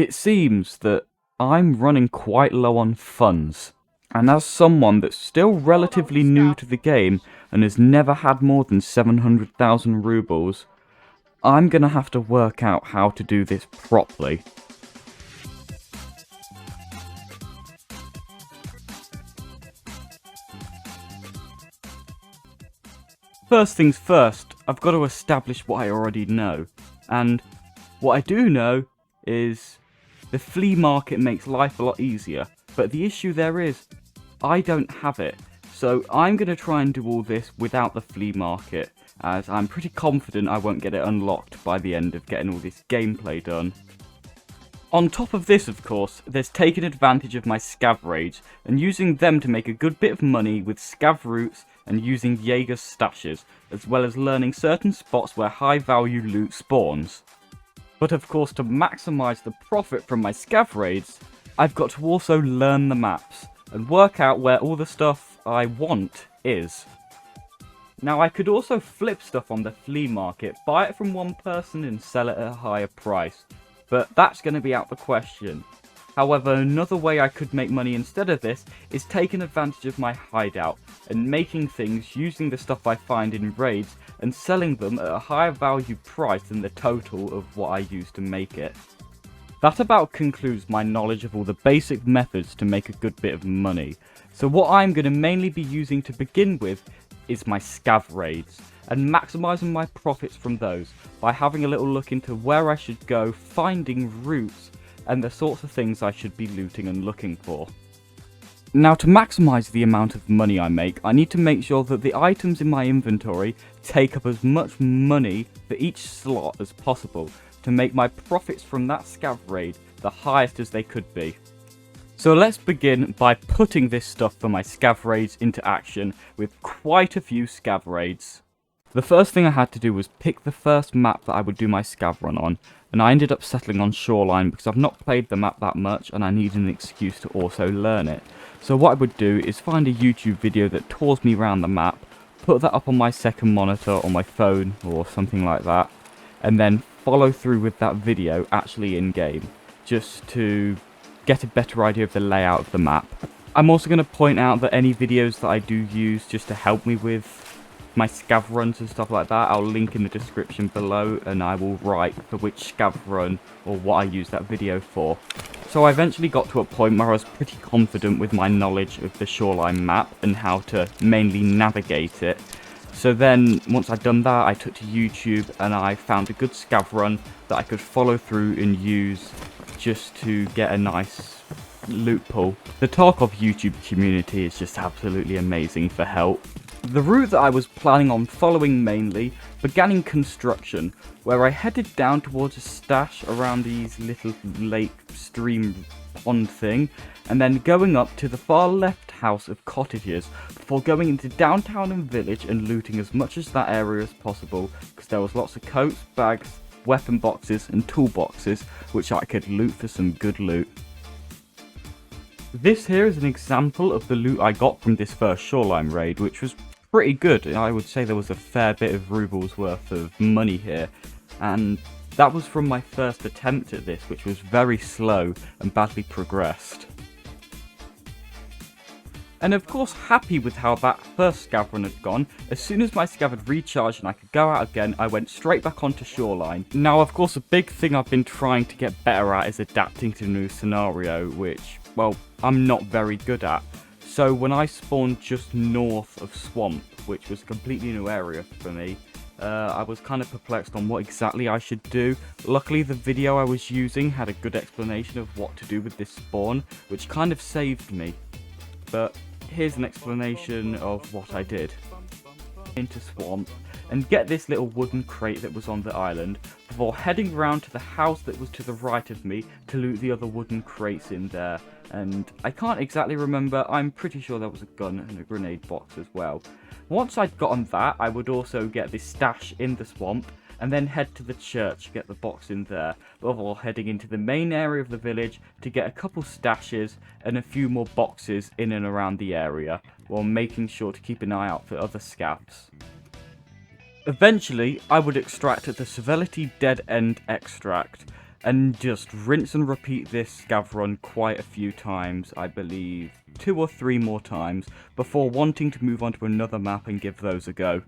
It seems that I'm running quite low on funds, and as someone that's still relatively new to the game and has never had more than 700,000 rubles, I'm gonna have to work out how to do this properly. First things first, I've got to establish what I already know, and what I do know is the flea market makes life a lot easier, but the issue there is, I don't have it, so I'm going to try and do all this without the flea market, as I'm pretty confident I won't get it unlocked by the end of getting all this gameplay done. On top of this, of course, there's taking advantage of my scav raids and using them to make a good bit of money with scav routes and using Jaeger's stashes, as well as learning certain spots where high value loot spawns. But of course, to maximise the profit from my scav raids, I've got to also learn the maps and work out where all the stuff I want is. Now I could also flip stuff on the flea market, buy it from one person and sell it at a higher price, but that's going to be out the question. However, another way I could make money instead of this is taking advantage of my hideout and making things using the stuff I find in raids and selling them at a higher value price than the total of what I use to make it. That about concludes my knowledge of all the basic methods to make a good bit of money. So what I'm going to mainly be using to begin with is my scav raids, and maximising my profits from those by having a little look into where I should go, finding routes, and the sorts of things I should be looting and looking for. Now, to maximise the amount of money I make, I need to make sure that the items in my inventory take up as much money for each slot as possible to make my profits from that scav raid the highest as they could be. So let's begin by putting this stuff for my scav raids into action with quite a few scav raids. The first thing I had to do was pick the first map that I would do my scav run on, and I ended up settling on Shoreline because I've not played the map that much and I needed an excuse to also learn it. So what I would do is find a YouTube video that tours me around the map, put that up on my second monitor or my phone or something like that, and then follow through with that video actually in game, just to get a better idea of the layout of the map. I'm also going to point out that any videos that I do use just to help me with my scav runs and stuff like that, I'll link in the description below, and I will write for which scav run or what I use that video for. So I eventually got to a point where I was pretty confident with my knowledge of the Shoreline map and how to mainly navigate it. So then, once I'd done that, I took to YouTube and I found a good scav run that I could follow through and use just to get a nice loot pool. The Tarkov YouTube community is just absolutely amazing for help. The route that I was planning on following mainly began in construction, where I headed down towards a stash around these little lake stream pond thing, and then going up to the far left house of cottages before going into downtown and village and looting as much as that area as possible, because there was lots of coats, bags, weapon boxes and toolboxes which I could loot for some good loot. This here is an example of the loot I got from this first Shoreline raid, which was pretty good. I would say there was a fair bit of rubles worth of money here, and that was from my first attempt at this, which was very slow and badly progressed. And of course, happy with how that first scav run had gone, as soon as my scav had recharged and I could go out again, I went straight back onto Shoreline. Now, of course, a big thing I've been trying to get better at is adapting to the new scenario, which, well, I'm not very good at. So when I spawned just north of Swamp, which was a completely new area for me, I was kind of perplexed on what exactly I should do. Luckily, the video I was using had a good explanation of what to do with this spawn, which kind of saved me. But here's an explanation of what I did. Into Swamp and get this little wooden crate that was on the island before heading round to the house that was to the right of me to loot the other wooden crates in there. And I can't exactly remember, I'm pretty sure there was a gun and a grenade box as well. Once I'd gotten that, I would also get this stash in the swamp and then head to the church, get the box in there, before heading into the main area of the village to get a couple stashes and a few more boxes in and around the area, while making sure to keep an eye out for other scavs. Eventually, I would extract the Civility Dead End Extract, and just rinse and repeat this scav run quite a few times, I believe 2 or 3 more times, before wanting to move on to another map and give those a go.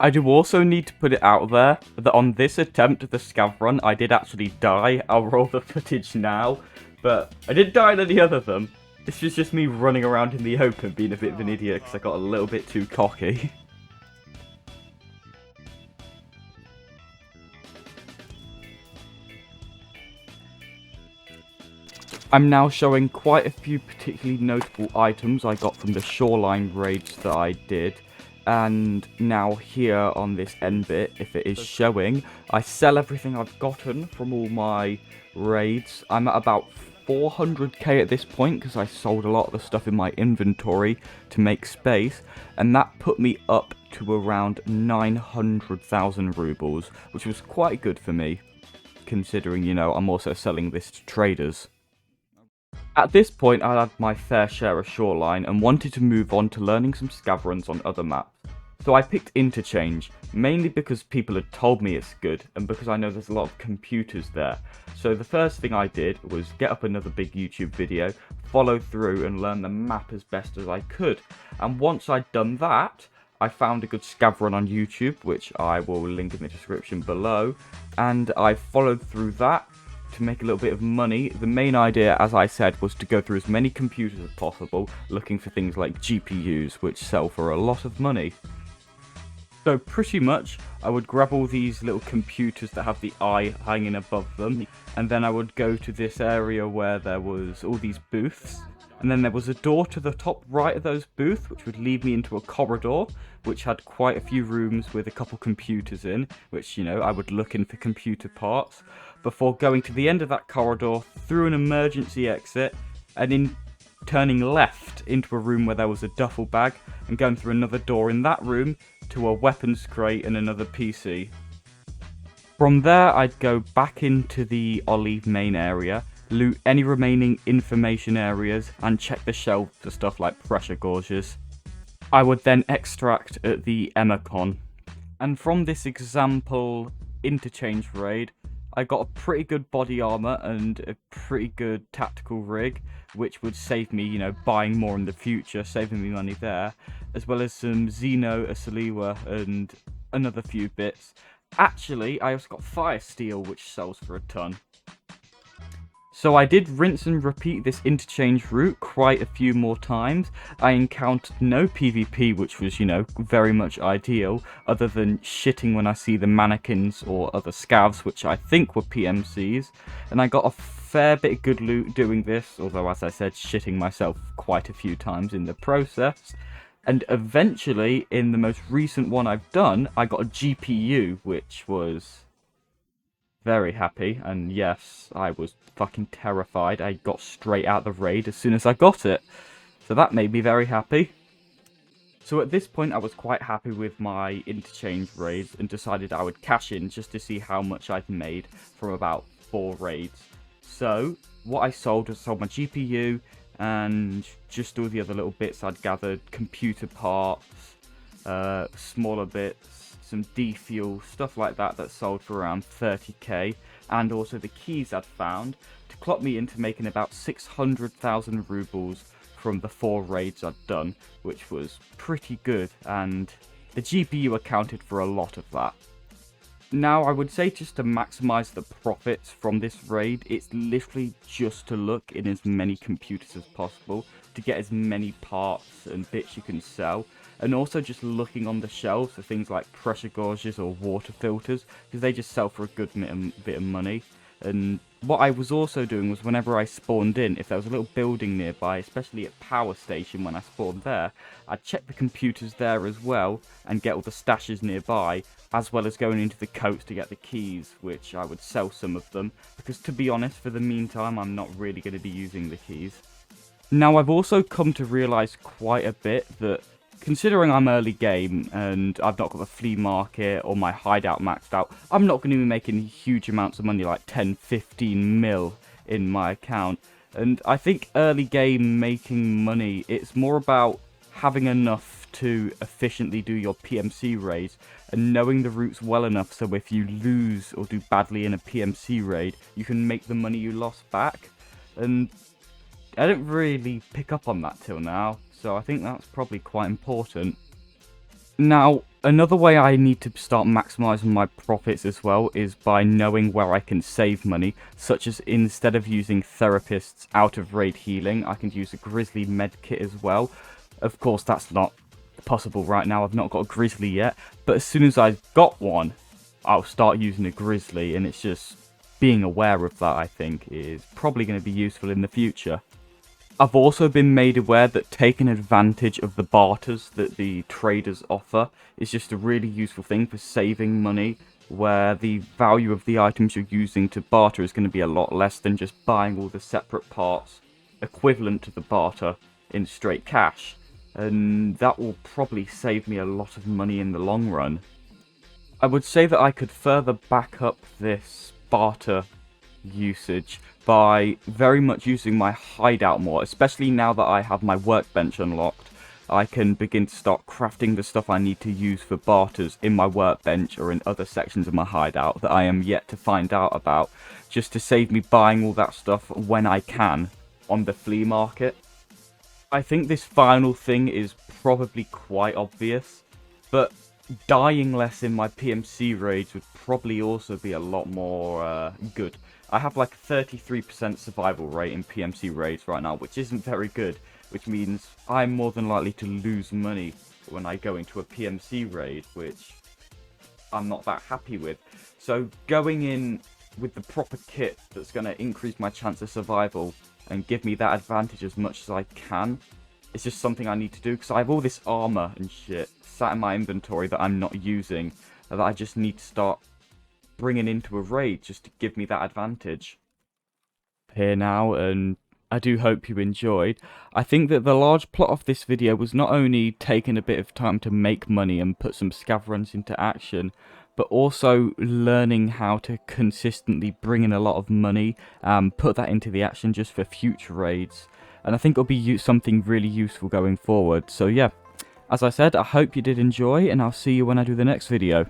I do also need to put it out there that on this attempt at the scav run, I did actually die. I'll roll the footage now, but I didn't die in any other of them. This was just me running around in the open being a bit of an idiot because I got a little bit too cocky. I'm now showing quite a few particularly notable items I got from the Shoreline raids that I did. And now here on this end bit, if it is showing, I sell everything I've gotten from all my raids. I'm at about 400k at this point because I sold a lot of the stuff in my inventory to make space. And that put me up to around 900,000 rubles, which was quite good for me, considering, you know, I'm also selling this to traders. At this point, I had my fair share of Shoreline and wanted to move on to learning some scav runs on other maps. So I picked Interchange, mainly because people had told me it's good and because I know there's a lot of computers there. So the first thing I did was get up another big YouTube video, follow through and learn the map as best as I could. And once I'd done that, I found a good scav run on YouTube, which I will link in the description below, and I followed through that to make a little bit of money. The main idea, as I said, was to go through as many computers as possible, looking for things like GPUs, which sell for a lot of money. So pretty much, I would grab all these little computers that have the eye hanging above them, and then I would go to this area where there was all these booths, and then there was a door to the top right of those booths, which would lead me into a corridor, which had quite a few rooms with a couple computers in, which, you know, I would look in for computer parts, before going to the end of that corridor, through an emergency exit, and in turning left into a room where there was a duffel bag, and going through another door in that room to a weapons crate and another PC. From there, I'd go back into the Olive main area, loot any remaining information areas, and check the shelves for stuff like pressure gauges. I would then extract at the Emacon. And from this example Interchange raid, I got a pretty good body armor and a pretty good tactical rig, which would save me, you know, buying more in the future, saving me money there, as well as some Xeno, a Saliwa, and another few bits. Actually, I also got Fire Steel, which sells for a ton. So I did rinse and repeat this interchange route quite a few more times. I encountered no PvP, which was, you know, very much ideal, other than shitting when I see the mannequins or other scavs, which I think were PMCs. And I got a fair bit of good loot doing this, although, as I said, shitting myself quite a few times in the process. And eventually, in the most recent one I've done, I got a GPU, which was very happy, and yes, I was fucking terrified. I got straight out the raid as soon as I got it, so that made me very happy. So at this point I was quite happy with my interchange raids and decided I would cash in just to see how much I'd made from about 4 raids. So what I sold was my GPU and just all the other little bits I'd gathered, computer parts, smaller bits, some D-fuel, stuff like that that sold for around 30k, and also the keys I'd found to clock me into making about 600,000 rubles from the 4 raids I'd done, which was pretty good, and the GPU accounted for a lot of that. Now, I would say just to maximize the profits from this raid, it's literally just to look in as many computers as possible to get as many parts and bits you can sell. And also just looking on the shelves for things like pressure gauges or water filters, because they just sell for a good bit of money. And what I was also doing was whenever I spawned in, if there was a little building nearby, especially at power station when I spawned there, I'd check the computers there as well and get all the stashes nearby, as well as going into the coats to get the keys, which I would sell some of them, because to be honest, for the meantime, I'm not really going to be using the keys. Now, I've also come to realise quite a bit that considering I'm early game and I've not got the flea market or my hideout maxed out, I'm not going to be making huge amounts of money, like 10, 15 mil in my account. And I think early game making money, it's more about having enough to efficiently do your PMC raids, and knowing the routes well enough so if you lose or do badly in a PMC raid, you can make the money you lost back. And I didn't really pick up on that till now, so I think that's probably quite important. Now, another way I need to start maximizing my profits as well is by knowing where I can save money, such as instead of using therapists out of raid healing, I can use a grizzly med kit as well. Of course, that's not possible right now, I've not got a grizzly yet, but as soon as I've got one, I'll start using a grizzly, and it's just being aware of that, I think, is probably going to be useful in the future. I've also been made aware that taking advantage of the barters that the traders offer is just a really useful thing for saving money, where the value of the items you're using to barter is going to be a lot less than just buying all the separate parts equivalent to the barter in straight cash, and that will probably save me a lot of money in the long run. I would say that I could further back up this barter usage by very much using my hideout more, especially now that I have my workbench unlocked. I can begin to start crafting the stuff I need to use for barters in my workbench or in other sections of my hideout that I am yet to find out about, just to save me buying all that stuff when I can on the flea market. I think this final thing is probably quite obvious, but dying less in my PMC raids would probably also be a lot more good. I have like a 33% survival rate in PMC raids right now, which isn't very good, which means I'm more than likely to lose money when I go into a PMC raid, which I'm not that happy with. So going in with the proper kit that's going to increase my chance of survival and give me that advantage as much as I can, it's just something I need to do, because I have all this armor and shit sat in my inventory that I'm not using, that I just need to start bringing into a raid just to give me that advantage. Here now, and I do hope you enjoyed. I think that the large plot of this video was not only taking a bit of time to make money and put some scav runs into action, but also learning how to consistently bring in a lot of money and put that into the action just for future raids. And I think it'll be something really useful going forward. So yeah, as I said, I hope you did enjoy, and I'll see you when I do the next video.